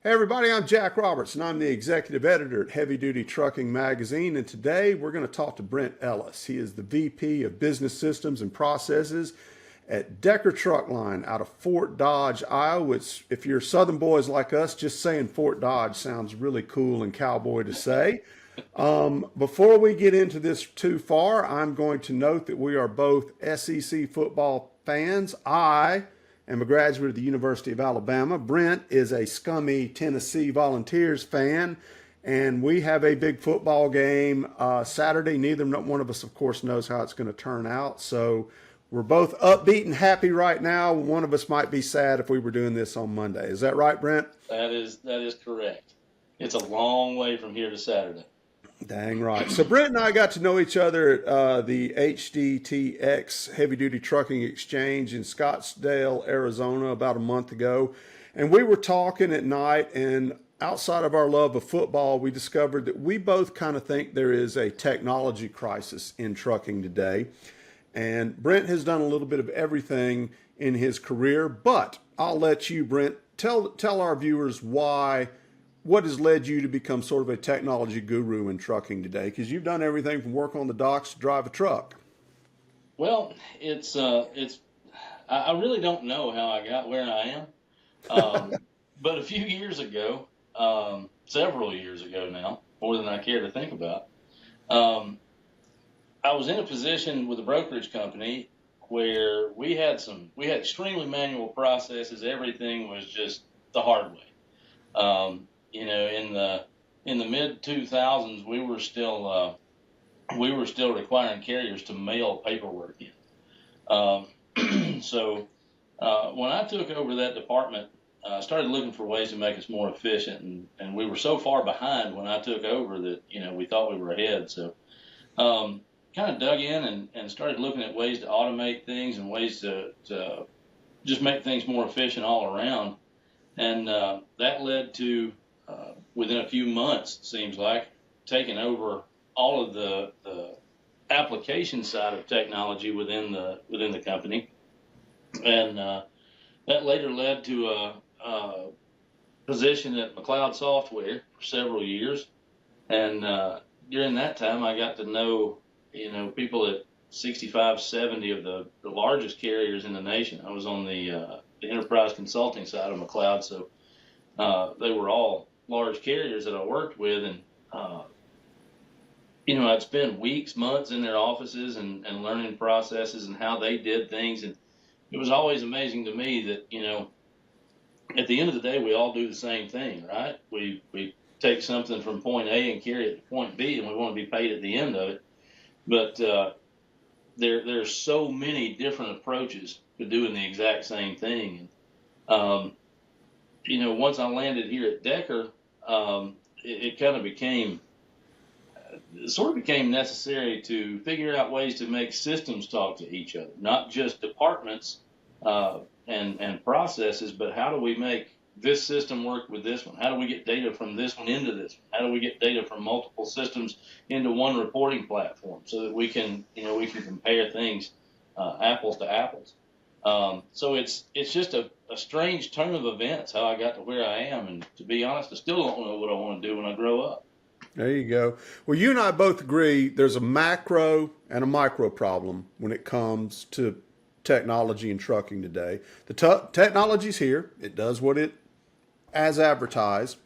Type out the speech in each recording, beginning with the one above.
Hey everybody, I'm Jack Roberts and I'm the executive editor at Heavy Duty Trucking Magazine, and today we're going to talk to Brent Ellis. He is the VP of Business Systems and Processes at Decker Truck Line out of Fort Dodge, Iowa, which if you're Southern boys like us, just saying Fort Dodge sounds really cool and cowboy to say. Before we get into this too far, I'm going to note that we are both SEC football fans. I am a graduate of the University of Alabama. Brent is a scummy Tennessee Volunteers fan, and we have a big football game Saturday. Neither one of us, of course, knows how it's going to turn out. So we're both upbeat and happy right now. One of us might be sad if we were doing this on Monday. Is that right, Brent? That is correct. It's a long way from here to Saturday. Dang right. So Brent and I got to know each other at the HDTX Heavy Duty Trucking Exchange in Scottsdale, Arizona, about a month ago. And we were talking at night, and outside of our love of football, we discovered that we both kind of think there is a technology crisis in trucking today. And Brent has done a little bit of everything in his career, but I'll let you, Brent, tell our viewers what has led you to become sort of a technology guru in trucking today? Because you've done everything from work on the docks to drive a truck. Well, I really don't know how I got where I am. But a few years ago, several years ago now, more than I care to think about, I was in a position with a brokerage company where we had extremely manual processes. Everything was just the hard way. In the mid 2000s, we were still requiring carriers to mail paperwork in. So when I took over that department, I started looking for ways to make us more efficient, and we were so far behind when I took over that we thought we were ahead. So kind of dug in and started looking at ways to automate things and ways to just make things more efficient all around, and that led to within a few months, it seems like, taking over all of the application side of technology within the company, and that later led to a position at McLeod Software for several years. And during that time, I got to know people at 65, 70 of the largest carriers in the nation. I was on the enterprise consulting side of McLeod, so they were all large carriers that I worked with, and I'd spend weeks, months in their offices and learning processes and how they did things, and it was always amazing to me that at the end of the day we all do the same thing, right? We take something from point A and carry it to point B, and we want to be paid at the end of it, but there's so many different approaches to doing the exact same thing. And once I landed here at Decker, it kind of became necessary to figure out ways to make systems talk to each other, not just departments and processes, but how do we make this system work with this one? How do we get data from this one into this one? How do we get data from multiple systems into one reporting platform so that we can compare things apples to apples? So it's just a strange turn of events how I got to where I am, and to be honest, I still don't know what I want to do when I grow up. There you go. Well, you and I both agree there's a macro and a micro problem when it comes to technology and trucking today. The technology's here. It does what it as advertised.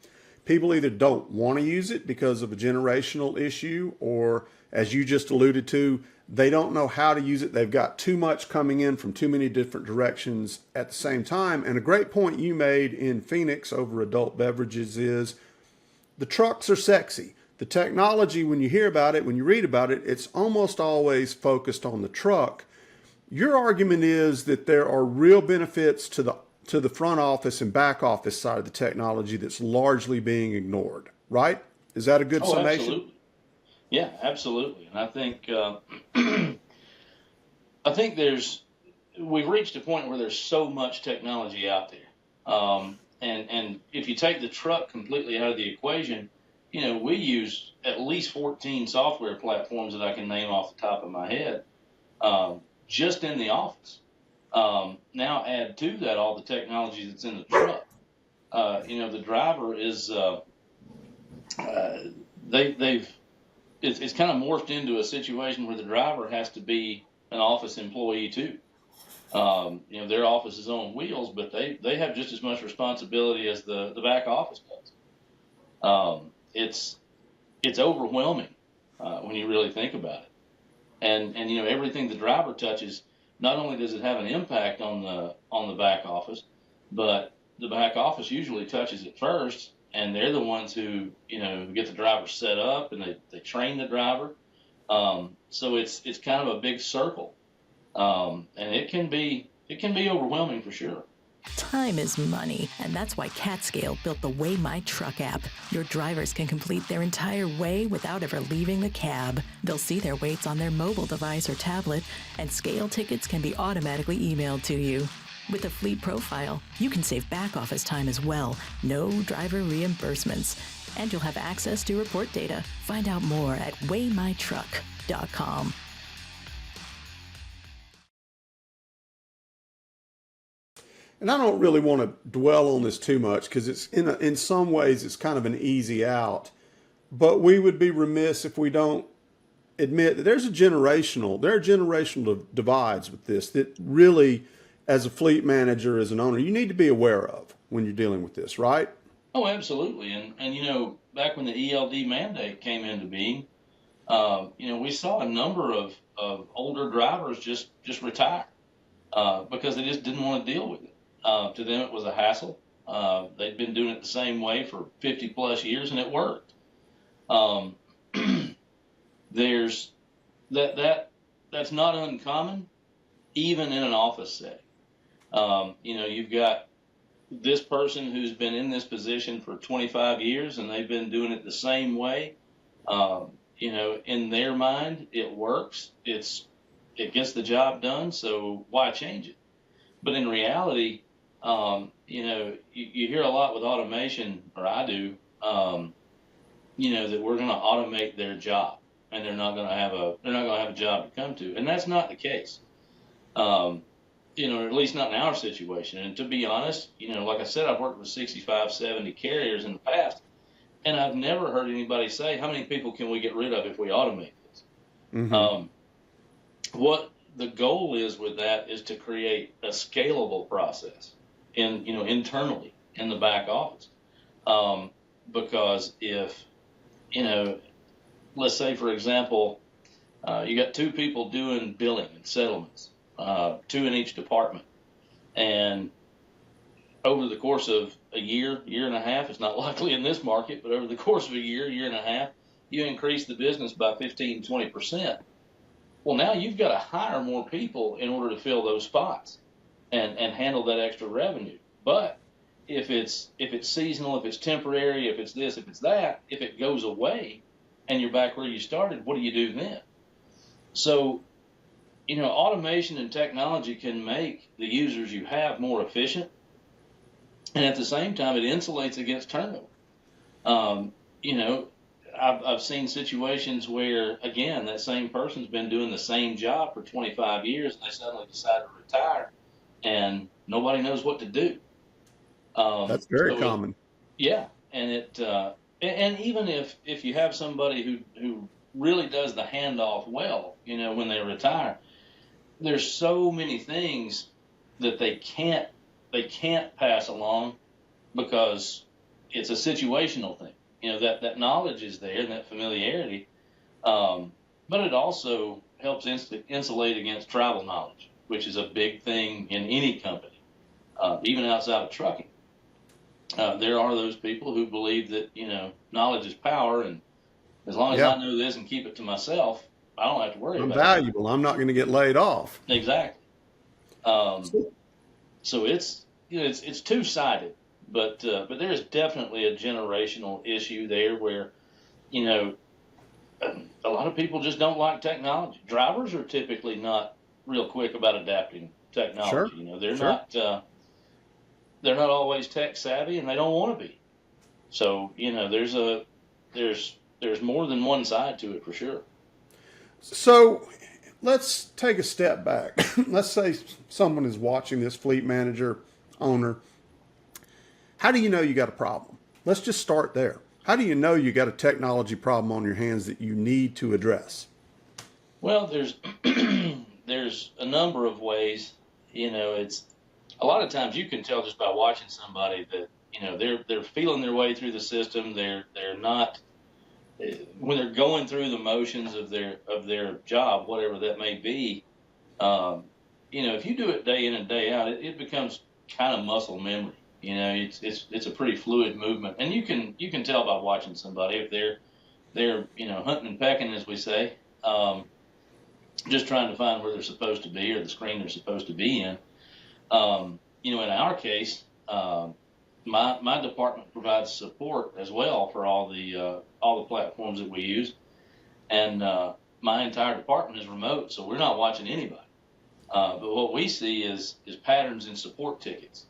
People either don't want to use it because of a generational issue, or as you just alluded to, they don't know how to use it. They've got too much coming in from too many different directions at the same time. And a great point you made in Phoenix over adult beverages is the trucks are sexy. The technology, when you hear about it, when you read about it, it's almost always focused on the truck. Your argument is that there are real benefits to the front office and back office side of the technology that's largely being ignored, right? Is that a good summation? Absolutely. Yeah, absolutely. And I think we've reached a point where there's so much technology out there. And if you take the truck completely out of the equation, we use at least 14 software platforms that I can name off the top of my head, just in the office. Now add to that all the technology that's in the truck. the driver is they've it's kind of morphed into a situation where the driver has to be an office employee too. Their office is on wheels, but they have just as much responsibility as the back office does. It's overwhelming when you really think about it. And everything the driver touches, not only does it have an impact on the back office, but the back office usually touches it first, and they're the ones who get the driver set up, and they train the driver. So it's kind of a big circle, and it can be overwhelming for sure. Time is money, and that's why CatScale built the Weigh My Truck app. Your drivers can complete their entire weigh without ever leaving the cab. They'll see their weights on their mobile device or tablet, and scale tickets can be automatically emailed to you. With a fleet profile, you can save back office time as well. No driver reimbursements. And you'll have access to report data. Find out more at weighmytruck.com. And I don't really want to dwell on this too much because it's in some ways it's kind of an easy out. But we would be remiss if we don't admit that there are generational divides with this that really, as a fleet manager, as an owner, you need to be aware of when you're dealing with this, right? Oh, absolutely. And back when the ELD mandate came into being, we saw a number of older drivers just retire because they just didn't want to deal with it. To them, it was a hassle. They'd been doing it the same way for 50 plus years, and it worked. There's that's not uncommon, even in an office setting. You've got this person who's been in this position for 25 years, and they've been doing it the same way. In their mind, it works. It gets the job done. So why change it? But in reality, you hear a lot with automation, or I do, that we're going to automate their job, and they're not going to have a job to come to, and that's not the case. Or at least not in our situation. And to be honest, like I said, I've worked with 65, 70 carriers in the past, and I've never heard anybody say, how many people can we get rid of if we automate this? Mm-hmm. What the goal is with that is to create a scalable process internally in the back office. Because if, let's say, for example, you got two people doing billing and settlements, two in each department. And over the course of a year and a half, it's not likely in this market, but over the course of a year and a half, you increase the business by 15, 20%. Well, now you've got to hire more people in order to fill those spots and handle that extra revenue. But if it's seasonal, if it's temporary, if it's this, if it's that, if it goes away and you're back where you started, what do you do then? So, automation and technology can make the users you have more efficient, and at the same time, it insulates against turnover. I've seen situations where, again, that same person's been doing the same job for 25 years, and they suddenly decide to retire, and nobody knows what to do. That's very common. Yeah, and and even if you have somebody who really does the handoff well, when they retire, there's so many things that they can't pass along because it's a situational thing. That knowledge is there and that familiarity, but it also helps insulate against travel knowledge, which is a big thing in any company, even outside of trucking. There are those people who believe that knowledge is power, and as long as I know this and keep it to myself, I don't have to worry about it. I'm valuable. I'm not going to get laid off. Exactly. So it's two-sided. But there is definitely a generational issue there where, a lot of people just don't like technology. Drivers are typically not real quick about adapting technology. Sure. They're not always tech savvy, and they don't want to be. So there's more than one side to it for sure. So let's take a step back. Let's say someone is watching this, fleet manager, owner. how do you know you got a problem? Let's just start there. How do you know you got a technology problem on your hands that you need to address? Well, there's there's a number of ways. It's a lot of times you can tell just by watching somebody that they're feeling their way through the system. They're not when they're going through the motions of their job, whatever that may be. If you do it day in and day out, it becomes kind of muscle memory. It's a pretty fluid movement, and you can tell by watching somebody if they're hunting and pecking, as we say, just trying to find where they're supposed to be or the screen they're supposed to be in. In our case, my department provides support as well for all the platforms that we use, and my entire department is remote, so we're not watching anybody. But what we see is patterns in support tickets.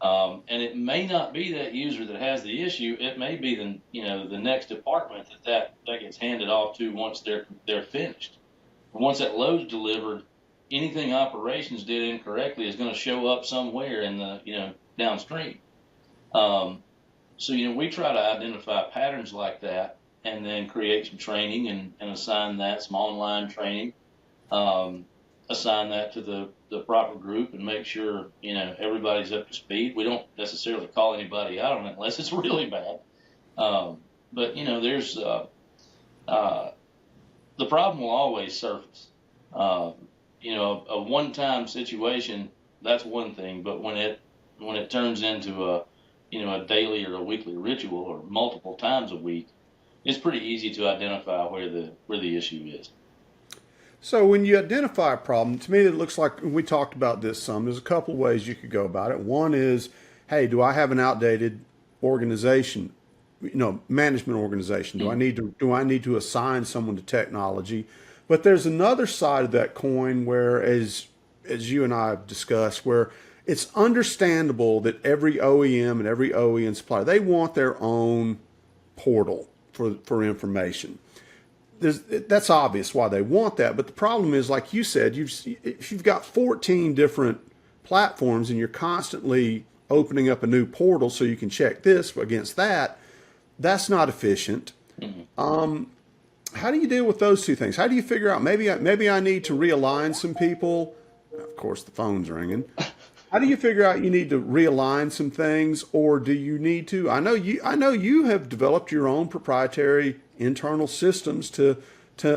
And it may not be that user that has the issue. It may be the next department that gets handed off to once they're finished. And once that load's delivered, anything operations did incorrectly is going to show up somewhere in the downstream. So we try to identify patterns like that and then create some training and assign that some online training. Assign that to the proper group and make sure, everybody's up to speed. We don't necessarily call anybody out on it unless it's really bad. But there's, the problem will always surface. A one-time situation, that's one thing, but when it turns into a daily or a weekly ritual or multiple times a week, it's pretty easy to identify where the issue is. So when you identify a problem, to me it looks like, and we talked about this some, there's a couple ways you could go about it. One is, hey, do I have an outdated organization, management organization? Do I need to assign someone to technology? But there's another side of that coin where, as you and I have discussed, where it's understandable that every OEM and every OEM supplier, they want their own portal for information. That's obvious why they want that, but the problem is, like you said, if you've got 14 different platforms and you're constantly opening up a new portal so you can check this against that, that's not efficient. Mm-hmm. How do you deal with those two things? How do you figure out maybe I need to realign some people? Of course, the phone's ringing. How do you figure out you need to realign some things, or do you need to? I know you have developed your own proprietary internal systems to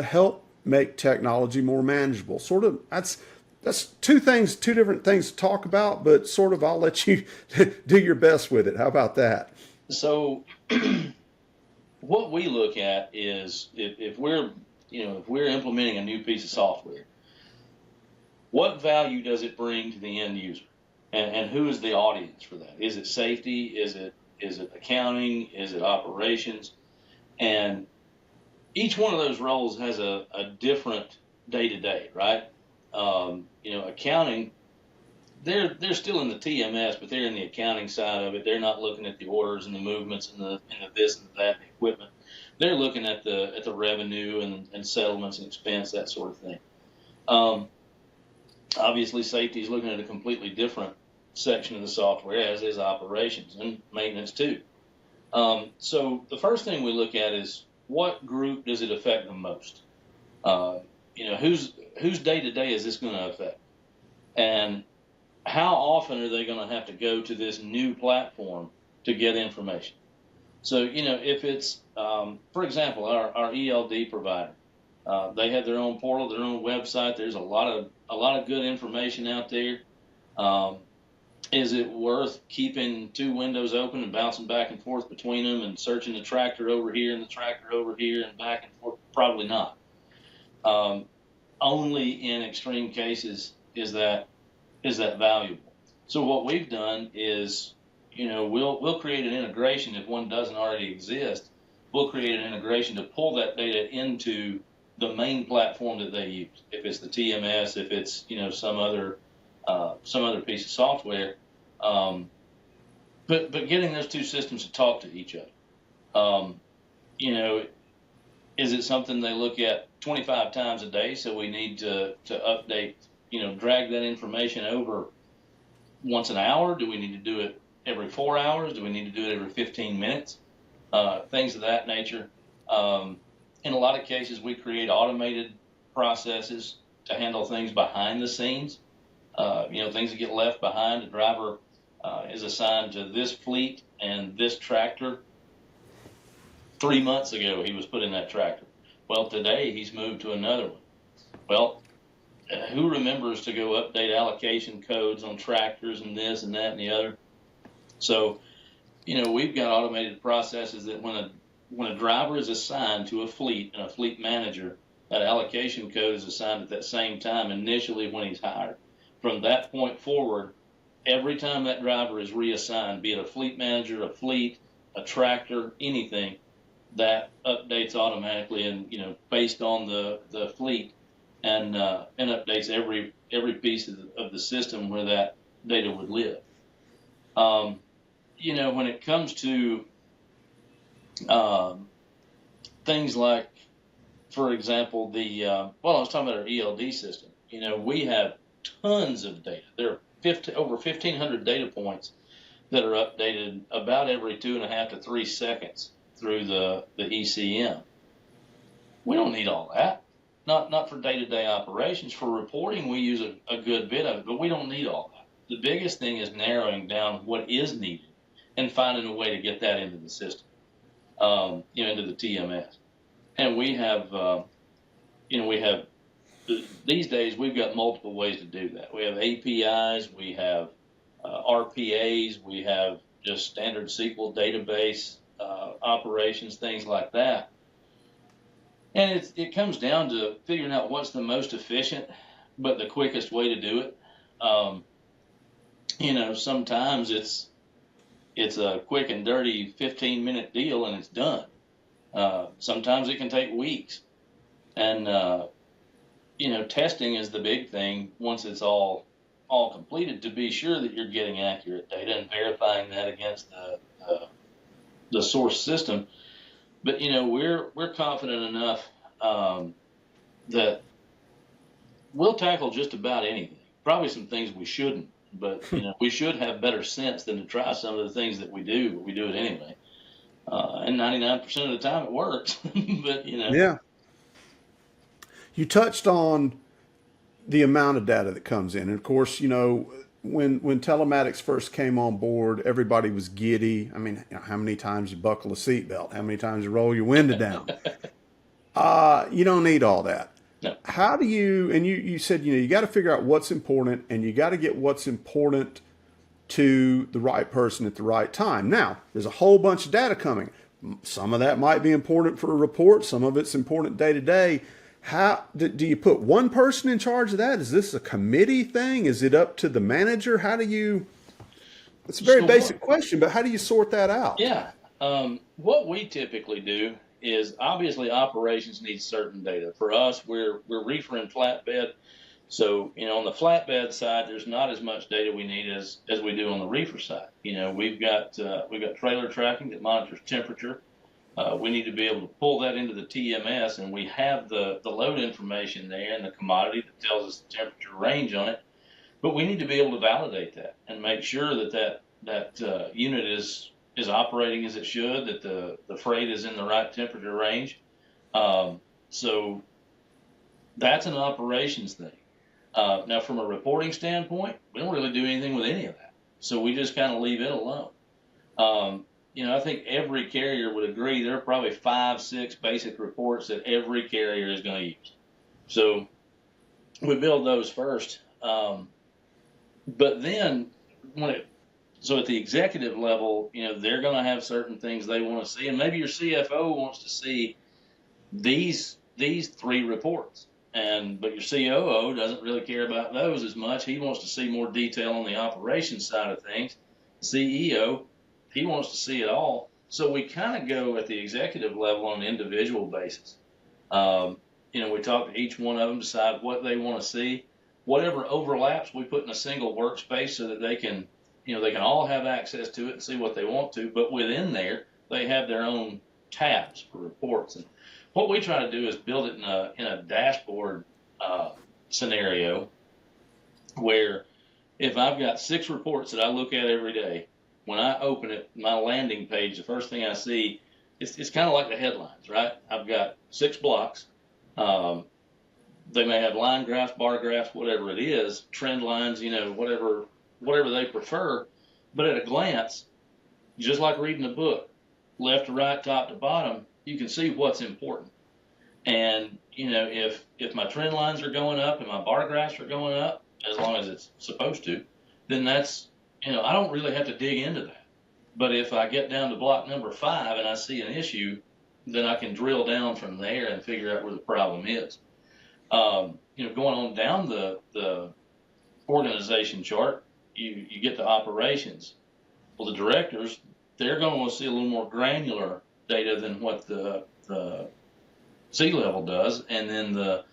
help make technology more manageable. Sort of that's two different things to talk about, but sort of I'll let you do your best with it. How about that? So what we look at is if we're implementing a new piece of software, what value does it bring to the end user? And who is the audience for that? Is it safety? Is it accounting? Is it operations? And each one of those roles has a different day-to-day, right? Accounting, they're still in the TMS, but they're in the accounting side of it. They're not looking at the orders and the movements and the this and that and the equipment. They're looking at the revenue and settlements and expense, that sort of thing. Obviously, safety is looking at a completely different section of the software, as is operations and maintenance too. So the first thing we look at is what group does it affect the most? Whose day-to-day is this going to affect? And how often are they going to have to go to this new platform to get information? So, if it's, for example, our ELD provider, they have their own portal, their own website. There's a lot of good information out there. Is it worth keeping two windows open and bouncing back and forth between them and searching the tractor over here and the tractor over here and back and forth? Probably not. Only in extreme cases is that valuable. So what we've done is, we'll create an integration if one doesn't already exist. We'll create an integration to pull that data into the main platform that they use. If it's the TMS, if it's some other piece of software, but getting those two systems to talk to each other. Is it something they look at 25 times a day? So we need to update, drag that information over once an hour. Do we need to do it every 4 hours? Do we need to do it every 15 minutes? Things of that nature. In a lot of cases, we create automated processes to handle things behind the scenes. Things that get left behind. The driver is assigned to this fleet and this tractor. 3 months ago, he was put in that tractor. Well, today he's moved to another one. Well, who remembers to go update allocation codes on tractors and this and that and the other? So, we've got automated processes that when a driver is assigned to a fleet and a fleet manager, that allocation code is assigned at that same time initially when he's hired. From that point forward, every time that driver is reassigned, be it a fleet manager, a fleet, a tractor, anything, that updates automatically and based on the fleet and updates every piece of the system where that data would live. When it comes to things like, for example, I was talking about our ELD system. We have tons of data. There are over 1,500 data points that are updated about every 2.5 to 3 seconds through the ECM. We don't need all that. Not for day-to-day operations. For reporting, we use a good bit of it, but we don't need all that. The biggest thing is narrowing down what is needed and finding a way to get that into the system, into the TMS. And we have, these days we've got multiple ways to do that. We have APIs, we have RPAs, we have just standard SQL database operations, things like that. And it comes down to figuring out what's the most efficient, but the quickest way to do it. Sometimes it's a quick and dirty 15-minute deal and it's done. Sometimes it can take weeks. And, testing is the big thing once it's all completed to be sure that you're getting accurate data and verifying that against the source system. But, we're confident enough that we'll tackle just about anything. Probably some things we shouldn't, but, we should have better sense than to try some of the things that we do, but we do it anyway. And 99% of the time it works. But, Yeah. You touched on the amount of data that comes in. And of course, when Telematics first came on board, everybody was giddy. I mean, how many times you buckle a seatbelt? How many times you roll your window down? You don't need all that. No. How do you, and you said, you got to figure out what's important and you got to get what's important to the right person at the right time. Now, there's a whole bunch of data coming. Some of that might be important for a report. Some of it's important day to day. How do you put one person in charge of that? Is this a committee thing? Is it up to the manager? How do you, it's a very basic question, but how do you sort that out? Yeah. What we typically do is obviously operations needs certain data. For us, we're reefer and flatbed. So, on the flatbed side, there's not as much data we need as we do on the reefer side. We've got trailer tracking that monitors temperature. We need to be able to pull that into the TMS, and we have the load information there and the commodity that tells us the temperature range on it. But we need to be able to validate that and make sure that unit is operating as it should, that the freight is in the right temperature range. So that's an operations thing. Now, from a reporting standpoint, we don't really do anything with any of that. So we just kind of leave it alone. I think every carrier would agree there are probably 5-6 basic reports that every carrier is going to use. So we build those first. But then so at the executive level, they're going to have certain things they want to see. And maybe your CFO wants to see these 3 reports. But your COO doesn't really care about those as much. He wants to see more detail on the operations side of things. The CEO, he wants to see it all. So we kind of go at the executive level on an individual basis. We talk to each one of them, decide what they want to see. Whatever overlaps, we put in a single workspace so that they can all have access to it and see what they want to. But within there, they have their own tabs for reports. And what we try to do is build it in a dashboard scenario where if I've got 6 reports that I look at every day, when I open it, my landing page, the first thing I see, it's kind of like the headlines, right? I've got 6 blocks. They may have line graphs, bar graphs, whatever it is, trend lines, whatever they prefer. But at a glance, just like reading a book, left to right, top to bottom, you can see what's important. And, if my trend lines are going up and my bar graphs are going up, as long as it's supposed to, then that's, I don't really have to dig into that. But if I get down to block number 5 and I see an issue, then I can drill down from there and figure out where the problem is. Going on down the organization chart, you get to operations. Well, the directors, they're going to want to see a little more granular data than what the C-level does. And then the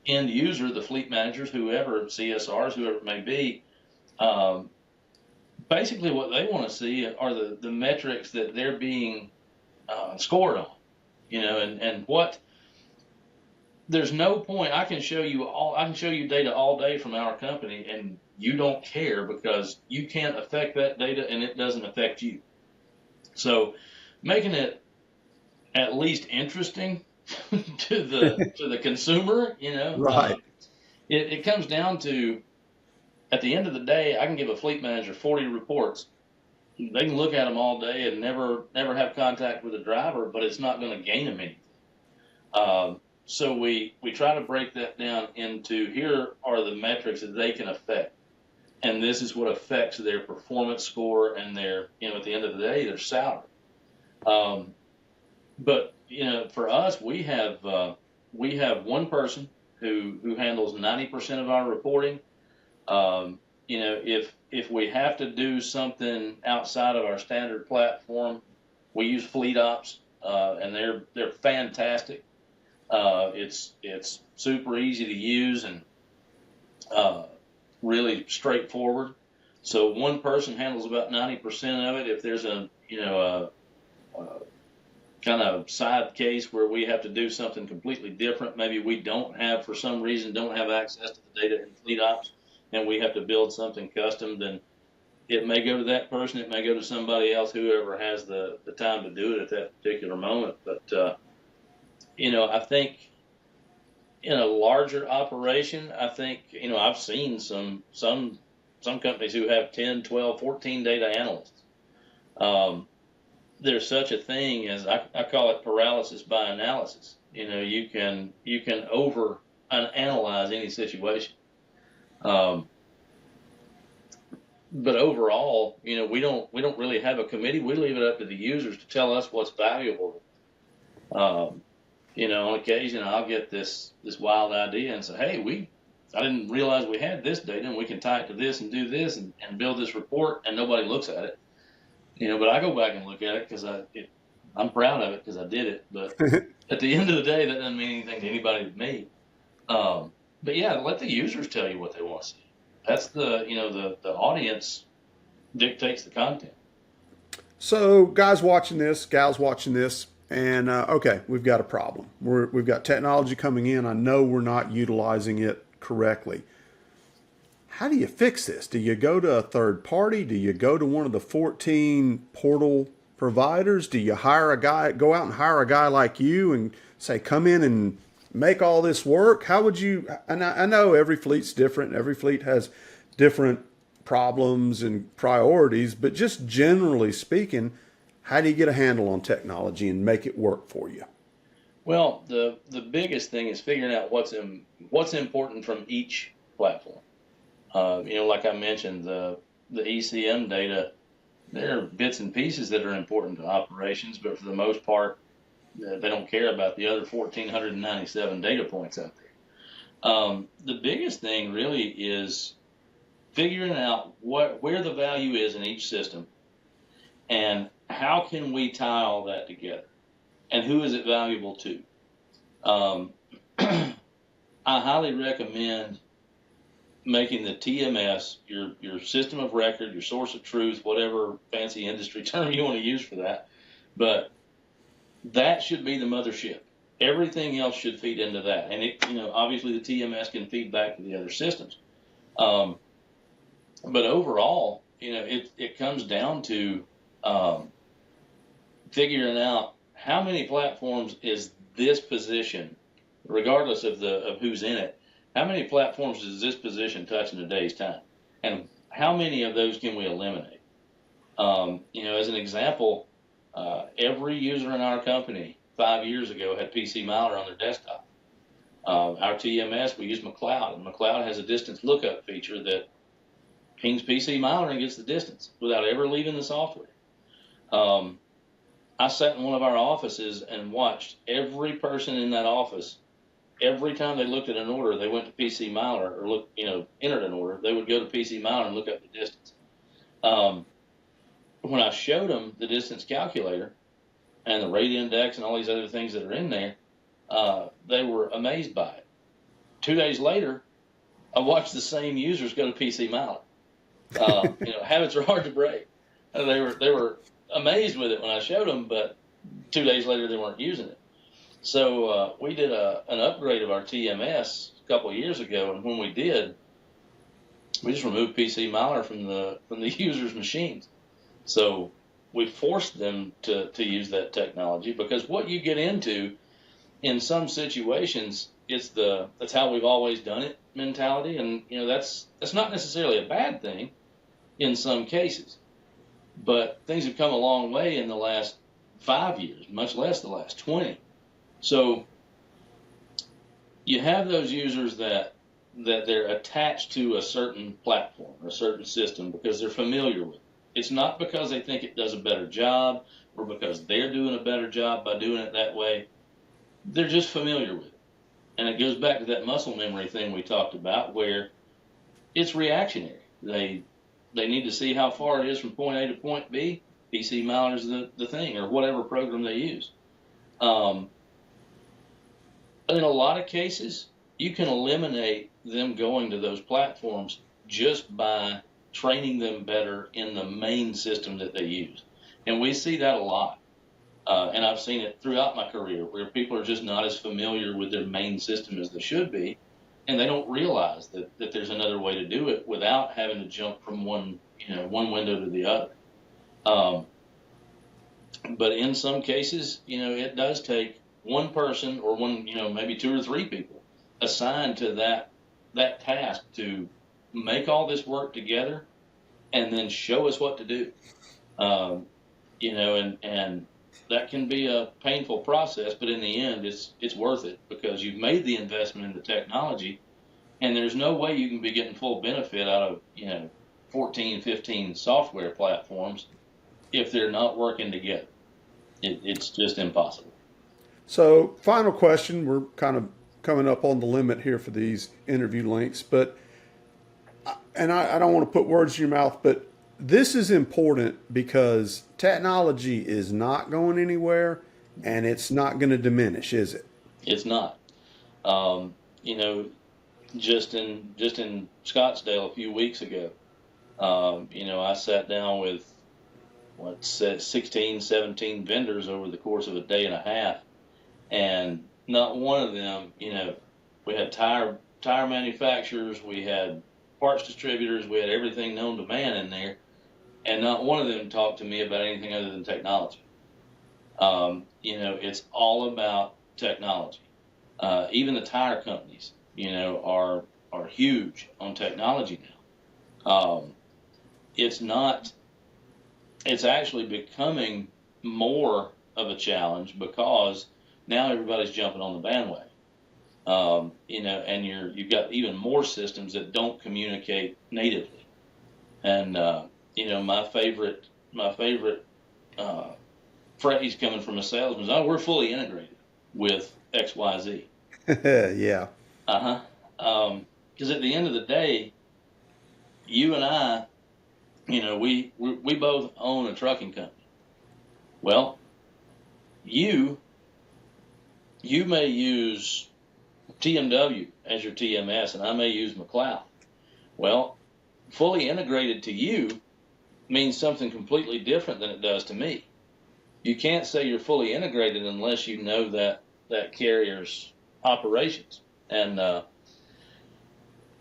end user, the fleet managers, whoever, CSRs, whoever it may be, basically what they want to see are the metrics that they're being scored on, and what. There's no point. I can show you data all day from our company, and you don't care because you can't affect that data, and it doesn't affect you. So, making it at least interesting to the consumer, Right. It comes down to, at the end of the day, I can give a fleet manager 40 reports. They can look at them all day and never have contact with a driver, but it's not going to gain them anything. So we try to break that down into, here are the metrics that they can affect. And this is what affects their performance score and their, at the end of the day, their salary. But, for us, we have one person who handles 90% of our reporting. If we have to do something outside of our standard platform, we use Fleet Ops, and they're fantastic. It's super easy to use and really straightforward. So one person handles about 90% of it. If there's a kind of side case where we have to do something completely different, maybe we for some reason don't have access to the data in Fleet Ops, and we have to build something custom, then it may go to that person. It may go to somebody else, whoever has the time to do it at that particular moment. But I think in a larger operation, I think, I've seen some companies who have 10, 12, 14 data analysts. There's such a thing as, I call it paralysis by analysis. You can over analyze any situation. But overall, we don't really have a committee. We leave it up to the users to tell us what's valuable. On occasion, I'll get this wild idea and say, hey, I didn't realize we had this data, and we can tie it to this and do this and build this report, and nobody looks at it. But I go back and look at it because I'm proud of it because I did it. But at the end of the day, that doesn't mean anything to anybody but me. But yeah, let the users tell you what they want to see. That's the audience dictates the content. So guys watching this, gals watching this, and okay, we've got a problem. We've got technology coming in. I know we're not utilizing it correctly. How do you fix this? Do you go to a third party? Do you go to one of the 14 portal providers? Do you go out and hire a guy like you and say, come in and make all this work? How would you, and I know every fleet's different. Every fleet has different problems and priorities, but just generally speaking, how do you get a handle on technology and make it work for you? Well, the biggest thing is figuring out what's important from each platform. Like I mentioned, the ECM data, there are bits and pieces that are important to operations, but for the most part, they don't care about the other 1,497 data points out there. The biggest thing really is figuring out where the value is in each system and how can we tie all that together and who is it valuable to. I highly recommend making the TMS your system of record, your source of truth, whatever fancy industry term you want to use for that. But that should be the mothership. Everything else should feed into that. And obviously the TMS can feed back to the other systems. But overall, it comes down to figuring out how many platforms is this position, regardless of who's in it. How many platforms is this position touch in a day's time, and how many of those can we eliminate? As an example, every user in our company 5 years ago had PC Miler on their desktop. Our TMS, we use McLeod, and McLeod has a distance lookup feature that pings PC Miler and gets the distance without ever leaving the software. I sat in one of our offices and watched every person in that office. Every time they looked at an order, they went to PC Miler or entered an order. They would go to PC Miler and look up the distance. When I showed them the distance calculator and the rate index and all these other things that are in there, they were amazed by it. 2 days later, I watched the same users go to PC Miler. Habits are hard to break. They were amazed with it when I showed them, but 2 days later they weren't using it. So we did an upgrade of our TMS a couple of years ago, and when we did, we just removed PC Miler from the users' machines. So we forced them to use that technology, because what you get into in some situations, that's how we've always done it mentality, and that's not necessarily a bad thing in some cases, but things have come a long way in the last 5 years, much less the last 20. So you have those users that they're attached to a certain platform, a certain system, because they're familiar with it. It's not because they think it does a better job or because they're doing a better job by doing it that way. They're just familiar with it. And it goes back to that muscle memory thing we talked about, where it's reactionary. They need to see how far it is from point A to point B. PC Miler's the thing, or whatever program they use. In a lot of cases, you can eliminate them going to those platforms just by training them better in the main system that they use. And we see that a lot. And I've seen it throughout my career, where people are just not as familiar with their main system as they should be, and they don't realize that there's another way to do it without having to jump from one window to the other. But in some cases, it does take one person or maybe 2 or 3 people assigned to that task to make all this work together and then show us what to do. And that can be a painful process, but in the end, it's worth it, because you've made the investment in the technology, and there's no way you can be getting full benefit out of 14, 15 software platforms if they're not working together. It's just impossible. So, final question. We're kind of coming up on the limit here for these interview links, but I don't want to put words in your mouth, but this is important because technology is not going anywhere, and it's not going to diminish, is it? It's not. Just in Scottsdale a few weeks ago, I sat down with 16, 17 vendors over the course of a day and a half, and not one of them, we had tire manufacturers, we had parts distributors, we had everything known to man in there, and not one of them talked to me about anything other than technology. It's all about technology. Even the tire companies, are huge on technology now. It's actually becoming more of a challenge, because now everybody's jumping on the bandwagon. And you've got even more systems that don't communicate natively. And my favorite phrase coming from a salesman is, "Oh, we're fully integrated with XYZ." Yeah. Because at the end of the day, you and I, we both own a trucking company. Well, you may use TMW as your TMS, and I may use McLeod. Well, fully integrated to you means something completely different than it does to me. You can't say you're fully integrated unless you know that carrier's operations. And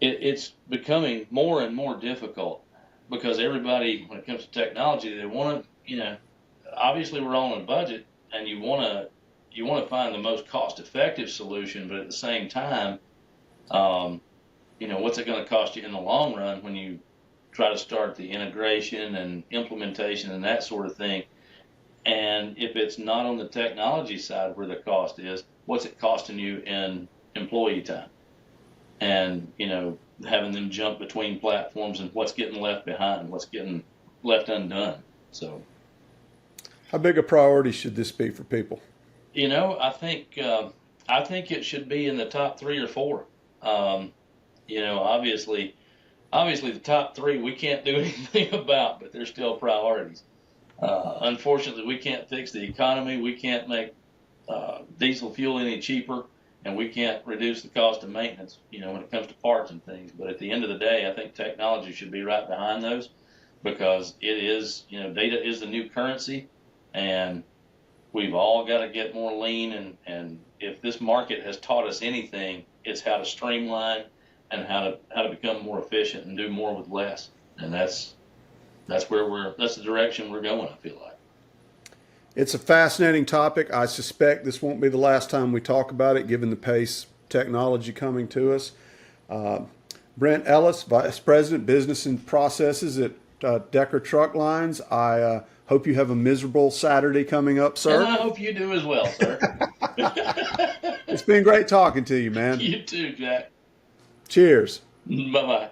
it's becoming more and more difficult because everybody, when it comes to technology, they want to, obviously we're all on a budget, and you want to find the most cost-effective solution, but at the same time, what's it going to cost you in the long run when you try to start the integration and implementation and that sort of thing? And if it's not on the technology side where the cost is, what's it costing you in employee time? And, having them jump between platforms and what's getting left behind, what's getting left undone. So, how big a priority should this be for people? I think it should be in the top 3 or 4. Obviously the top 3 we can't do anything about, but they're still priorities. Unfortunately, we can't fix the economy. We can't make diesel fuel any cheaper, and we can't reduce the cost of maintenance, when it comes to parts and things. But at the end of the day, I think technology should be right behind those, because it is, data is the new currency, and we've all got to get more lean. And if this market has taught us anything, it's how to streamline and how to become more efficient and do more with less. And that's the direction we're going, I feel like. It's a fascinating topic. I suspect this won't be the last time we talk about it, given the pace technology coming to us. Brent Ellis, Vice President, Business and Processes at Decker Truck Lines. I hope you have a miserable Saturday coming up, sir. And I hope you do as well, sir. It's been great talking to you, man. You too, Jack. Cheers. Bye-bye.